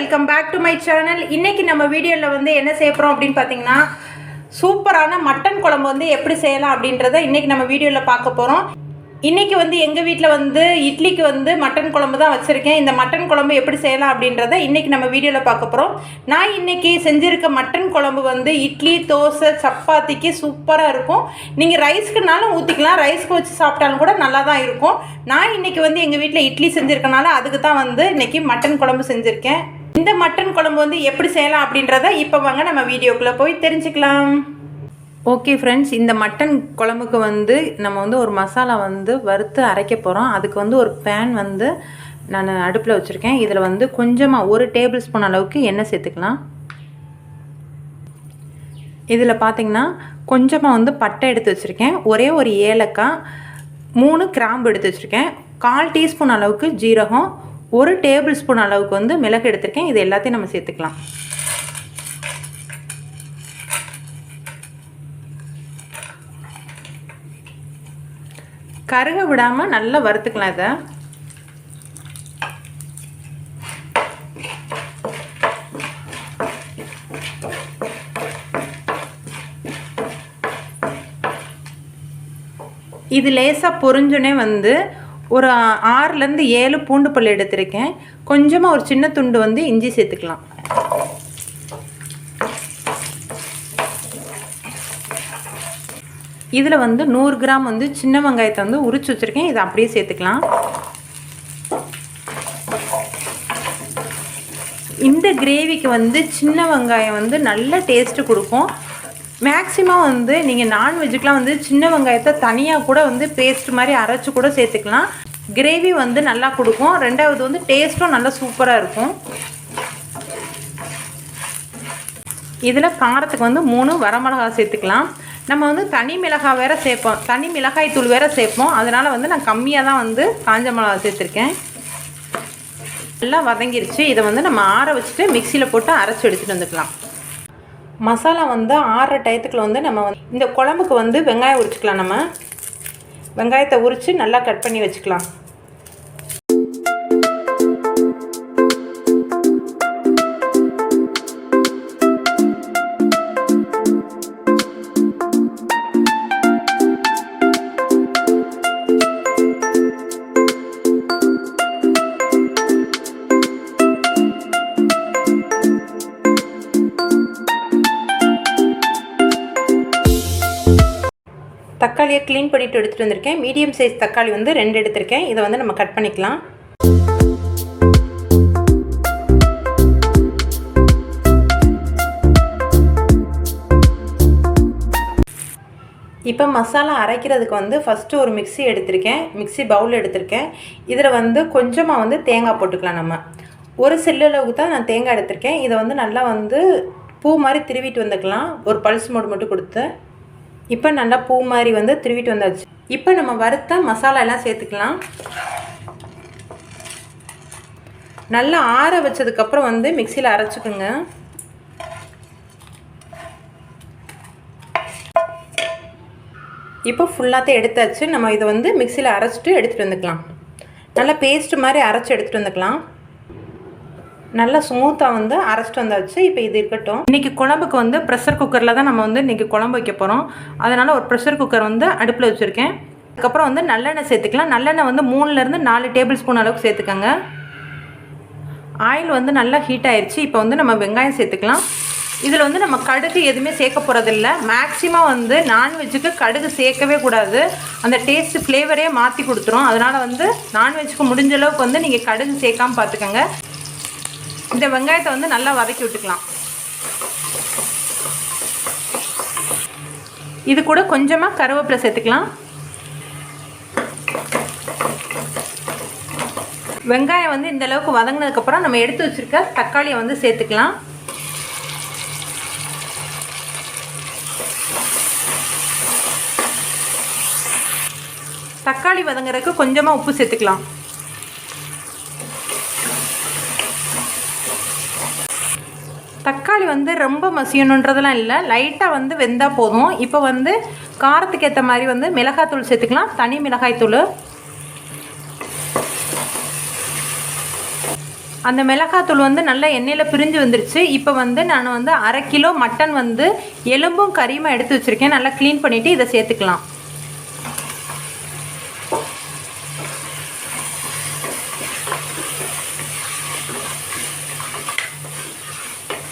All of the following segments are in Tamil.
Welcome back to my channel. இன்றைக்கி நம்ம வீடியோவில் வந்து என்ன செய்ய போகிறோம் அப்படின்னு பார்த்தீங்கன்னா, சூப்பரான மட்டன் குழம்பு வந்து எப்படி செய்யலாம் அப்படின்றத இன்றைக்கி நம்ம வீடியோவில் பார்க்க போகிறோம். இன்றைக்கி வந்து எங்கள் வீட்டில் வந்து இட்லிக்கு வந்து மட்டன் குழம்பு தான் வச்சுருக்கேன். இந்த மட்டன் குழம்பு எப்படி செய்யலாம் அப்படின்றத இன்றைக்கி நம்ம வீடியோவில் பார்க்க போகிறோம். நான் இன்றைக்கி செஞ்சுருக்க மட்டன் குழம்பு வந்து இட்லி, தோசை, சப்பாத்திக்கு சூப்பராக இருக்கும். நீங்கள் ரைஸ்க்குனாலும் ஊற்றிக்கலாம், ரைஸ்க்கு வச்சு சாப்பிட்டாலும் கூட நல்லா தான் இருக்கும். நான் இன்றைக்கி வந்து எங்கள் வீட்டில் இட்லி செஞ்சுருக்கனால அதுக்கு தான் வந்து இன்றைக்கி மட்டன் குழம்பு செஞ்சுருக்கேன். இந்த மட்டன் குழம்பு வந்து எப்படி செய்யலாம் அப்படின்றத இப்போ வாங்க நம்ம வீடியோக்குள்ளே போய் தெரிஞ்சுக்கலாம். ஓகே ஃப்ரெண்ட்ஸ், இந்த மட்டன் குழம்புக்கு வந்து நம்ம வந்து ஒரு மசாலா வந்து வறுத்து அரைக்க போகிறோம். அதுக்கு வந்து ஒரு பேன் வந்து நான் அடுப்பில் வச்சுருக்கேன். இதில் வந்து கொஞ்சமாக 1 டேபிள் ஸ்பூன் அளவுக்கு எண்ணெய் சேர்த்துக்கலாம். இதில் பார்த்திங்கன்னா கொஞ்சமாக வந்து பட்டை எடுத்து வச்சுருக்கேன், ஒரே ஒரு ஏலக்காய், 3 கிராம்பு எடுத்து வச்சுருக்கேன், 1/4 டீஸ்பூன் அளவுக்கு ஜீரகம், 1 டேபிள் ஸ்பூன் அளவுக்கு வந்து மிளகு எடுத்திருக்கேன். இது எல்லாத்தையும் நம்ம சேர்த்துக்கலாம். கருக விடாமல் நல்லா வறுத்துக்கலாம். இதை இது லேசாக பொரிஞ்சோடனே வந்து ஒரு 6லேருந்து 7 பூண்டு பல் எடுத்திருக்கேன். கொஞ்சமாக ஒரு சின்ன துண்டு வந்து இஞ்சி சேர்த்துக்கலாம். இதில் வந்து 100 கிராம் வந்து சின்ன வெங்காயத்தை வந்து உரிச்சு வச்சுருக்கேன். இதை அப்படியே சேர்த்துக்கலாம். இந்த கிரேவிக்கு வந்து சின்ன வெங்காயம் வந்து நல்ல டேஸ்ட்டு கொடுக்கும். மேக்ஸிமம் வந்து நீங்கள் நான்வெஜ்ஜுக்கெலாம் வந்து சின்ன வெங்காயத்தை தனியாக கூட வந்து பேஸ்ட் மாதிரி அரைச்சி கூட சேர்த்துக்கலாம். கிரேவி வந்து நல்லா கொடுக்கும். ரெண்டாவது வந்து டேஸ்ட்டும் நல்லா சூப்பராக இருக்கும். இதில் காரத்துக்கு வந்து 3 வரமிளகாய் சேர்த்துக்கலாம். நம்ம வந்து தனி மிளகாய் வேறு சேர்ப்போம், தனி மிளகாய் தூள் வேறு சேர்ப்போம். அதனால் வந்து நான் கம்மியாக தான் வந்து காஞ்ச மிளகாய் சேர்த்துருக்கேன். நல்லா வதங்கிருச்சு. இதை வந்து நம்ம ஆற வச்சுட்டு மிக்சியில் போட்டு அரைச்சி எடுத்துகிட்டு வந்துக்கலாம். மசாலா வந்து ஆறுற டயத்துக்குள்ள வந்து நம்ம இந்த குழம்புக்கு வந்து வெங்காயம் உரிச்சிக்கலாம். நம்ம வெங்காயத்தை உரித்து நல்லா கட் பண்ணி வச்சுக்கலாம். தக்காளியை க்ளீன் பண்ணிவிட்டு எடுத்துகிட்டு வந்திருக்கேன். மீடியம் சைஸ் தக்காளி வந்து 2 எடுத்திருக்கேன். இதை வந்து நம்ம கட் பண்ணிக்கலாம். இப்போ மசாலா அரைக்கிறதுக்கு வந்து ஃபஸ்ட்டு ஒரு மிக்ஸி எடுத்திருக்கேன், மிக்ஸி பவுல் எடுத்திருக்கேன். இதில் வந்து கொஞ்சமாக வந்து தேங்காய் போட்டுக்கலாம். நம்ம ஒரு செல்லளவுக்கு தான் நான் தேங்காய் எடுத்திருக்கேன். இதை வந்து நல்லா வந்து பூ மாதிரி திருவிட்டு வந்துக்கலாம். ஒரு பல்ஸ் மோடு மட்டும் கொடுத்து இப்போ நல்லா பூ மாதிரி வந்து திருவிட்டு வந்தாச்சு. இப்போ நம்ம வறுத்த மசாலா எல்லாம் சேர்த்துக்கலாம். நல்லா ஆற வச்சதுக்கப்புறம் வந்து மிக்சியில் அரைச்சிக்கோங்க. இப்போ ஃபுல்லாத்தையும் எடுத்தாச்சு. நம்ம இதை வந்து மிக்சியில் அரைச்சிட்டு எடுத்துகிட்டு வந்துக்கலாம். நல்லா பேஸ்ட்டு மாதிரி அரைச்சி எடுத்துகிட்டு வந்துக்கலாம். நல்லா ஸ்மூத்தாக வந்து அரைச்சிட்டு வந்தாச்சு. இப்போ இது இருக்கட்டும். இன்றைக்கி குழம்புக்கு வந்து ப்ரெஷர் குக்கரில் தான் நம்ம வந்து இன்றைக்கி குழம்பு வைக்க போகிறோம். அதனால் ஒரு ப்ரெஷர் குக்கர் வந்து அடுப்பில் வச்சுருக்கேன். அதுக்கப்புறம் வந்து நல்லெண்ணெய் சேர்த்துக்கலாம். நல்லெண்ணெய் வந்து 3லேருந்து 4 டேபிள் ஸ்பூன் அளவுக்கு சேர்த்துக்கோங்க. ஆயில் வந்து நல்லா ஹீட் ஆயிடுச்சு. இப்போ வந்து நம்ம வெங்காயம் சேர்த்துக்கலாம். இதில் வந்து நம்ம கடுகு எதுவுமே சேர்க்க போகிறதில்ல. மேக்ஸிமம் வந்து நான்வெஜ்ஜுக்கு கடுகு சேர்க்கவே கூடாது. அந்த டேஸ்ட்டு ஃப்ளேவரே மாற்றி கொடுத்துரும். அதனால் வந்து நான்வெஜ்ஜுக்கு முடிஞ்ச அளவுக்கு வந்து நீங்கள் கடுகு சேர்க்காமல் பார்த்துக்கோங்க. இந்த வெங்காயத்தை வந்து நல்லா வதக்கி விட்டுக்கலாம். இது கூட கொஞ்சமாக கருவேப்பிலை சேர்த்துக்கலாம். வெங்காயம் வந்து இந்த அளவுக்கு வதங்கினதுக்கப்புறம் நம்ம எடுத்து வச்சுருக்க தக்காளியை வந்து சேர்த்துக்கலாம். தக்காளி வதங்குறதுக்கு கொஞ்சமாக உப்பு சேர்த்துக்கலாம். தக்காளி வந்து ரொம்ப மசியணுன்றதெல்லாம் இல்லை, லைட்டாக வந்து வெந்தால் போதும். இப்போ வந்து காரத்துக்கு ஏற்ற மாதிரி வந்து மிளகாய்த்தூள் சேர்த்துக்கலாம், தனி மிளகாய்த்தூள். அந்த மிளகாத்தூள் வந்து நல்லா எண்ணெயில் பிரிஞ்சு வந்துருச்சு. இப்போ வந்து நான் வந்து 1/2 கிலோ மட்டன் வந்து எலும்பும் கறியுமா எடுத்து வச்சுருக்கேன். நல்லா க்ளீன் பண்ணிவிட்டு இதை சேர்த்துக்கலாம்.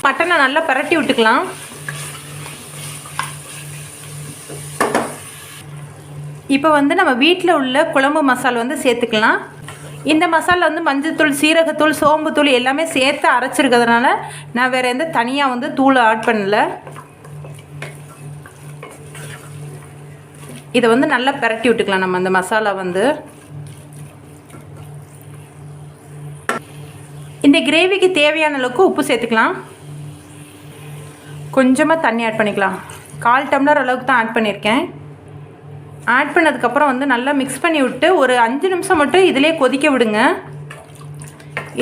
மட்டனை நல்லா பரட்டி விட்டுக்கலாம். இப்போ வந்து நம்ம வீட்டில் உள்ள குழம்பு மசாலா வந்து சேர்த்துக்கலாம். இந்த மசாலா வந்து மஞ்சள்தூள், சீரகத்தூள், சோம்புத்தூள் எல்லாமே சேர்த்து அரைச்சிருக்கிறதுனால நான் வேறு எந்த தனியாக வந்து தூள் ஆட் பண்ணல. இதை வந்து நல்லா பரட்டி விட்டுக்கலாம். நம்ம அந்த மசாலா வந்து இந்த கிரேவிக்கு தேவையான அளவுக்கு உப்பு சேர்த்துக்கலாம். கொஞ்சமாக தண்ணி ஆட் பண்ணிக்கலாம். 1/4 டம்ளர் அளவுக்கு தான் ஆட் பண்ணியிருக்கேன். ஆட் பண்ணதுக்கப்புறம் வந்து நல்லா மிக்ஸ் பண்ணி விட்டு ஒரு 5 நிமிஷம் மட்டும் இதிலே கொதிக்க விடுங்க.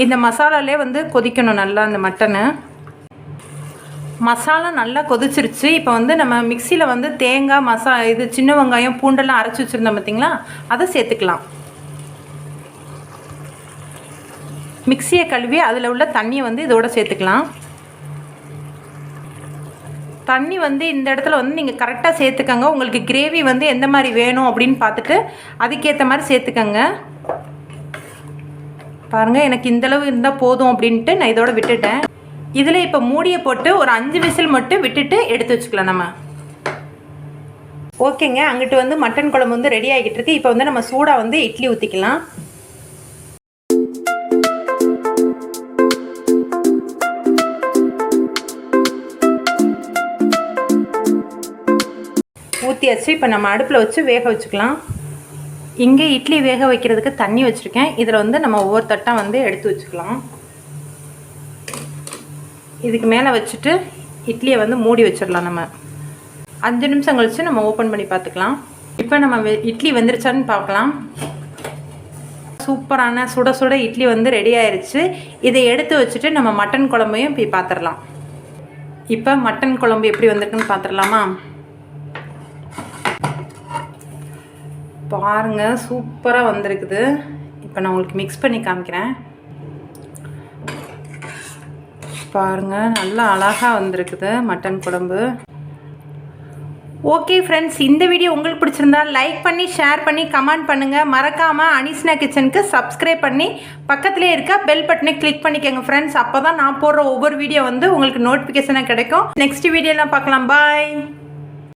இந்த மசாலாலே வந்து கொதிக்கணும் நல்லா அந்த மட்டனு. மசாலா நல்லா கொதிச்சிருச்சு. இப்போ வந்து நம்ம மிக்சியில் வந்து தேங்காய் இது சின்ன வெங்காயம் பூண்டெல்லாம் அரைச்சி வச்சுருந்தோம் பார்த்திங்களா, அதை சேர்த்துக்கலாம். மிக்சியை கழுவி அதில் உள்ள தண்ணியை வந்து இதோட சேர்த்துக்கலாம். தண்ணி வந்து இந்த இடத்துல வந்து நீங்கள் கரெக்டாக சேர்த்துக்கங்க. உங்களுக்கு கிரேவி வந்து எந்த மாதிரி வேணும் அப்படின்னு பார்த்துட்டு அதுக்கேற்ற மாதிரி சேர்த்துக்கங்க. பாருங்கள், எனக்கு இந்தளவு இருந்தால் போதும் அப்படின்ட்டு நான் இதோட விட்டுட்டேன். இதில் இப்போ மூடியை போட்டு ஒரு 5 விசில் மட்டும் விட்டுட்டு எடுத்து வச்சுக்கலாம் நம்ம. ஓகேங்க, அங்கிட்டு வந்து மட்டன் குழம்பு வந்து ரெடி ஆகிட்டு இருக்கு. இப்போ வந்து நம்ம சூடாக வந்து இட்லி ஊற்றிக்கலாம். ஊற்றியாச்சு. இப்போ நம்ம அடுப்பில் வச்சு வேக வச்சுக்கலாம். இங்கே இட்லி வேக வைக்கிறதுக்கு தண்ணி வச்சுருக்கேன். இதில் வந்து நம்ம ஒவ்வொரு தட்டாக வந்து எடுத்து வச்சுக்கலாம். இதுக்கு மேலே வச்சுட்டு இட்லியை வந்து மூடி வச்சிடலாம். நம்ம 5 நிமிஷம் கழித்து நம்ம ஓப்பன் பண்ணி பார்த்துக்கலாம். இப்போ நம்ம இட்லி வெந்துருச்சான்னு பார்க்கலாம். சூப்பரான சுட சுட இட்லி வந்து ரெடி ஆயிடுச்சு. இதை எடுத்து வச்சுட்டு நம்ம மட்டன் குழம்பையும் போய் பார்த்துடலாம். இப்போ மட்டன் குழம்பு எப்படி வந்திருக்குன்னு பார்த்துடலாமா? பாருங்கள், சூப்பராக வந்திருக்குது. இப்போ நான் உங்களுக்கு மிக்ஸ் பண்ணி காமிக்கிறேன். பாருங்கள், நல்லா அழகாக வந்திருக்குது மட்டன் குழம்பு. ஓகே ஃப்ரெண்ட்ஸ், இந்த வீடியோ உங்களுக்கு பிடிச்சிருந்தா லைக் பண்ணி, ஷேர் பண்ணி, கமெண்ட் பண்ணுங்கள். மறக்காமல் அனிஷ்னா கிச்சனுக்கு சப்ஸ்கிரைப் பண்ணி பக்கத்துலேயே இருக்க பெல் பட்டனை கிளிக் பண்ணிக்கோங்க ஃப்ரெண்ட்ஸ். அப்போ தான் நான் போடுற ஒவ்வொரு வீடியோ வந்து உங்களுக்கு நோட்டிஃபிகேஷனாக கிடைக்கும். நெக்ஸ்ட் வீடியோலாம் பார்க்கலாம். பாய்.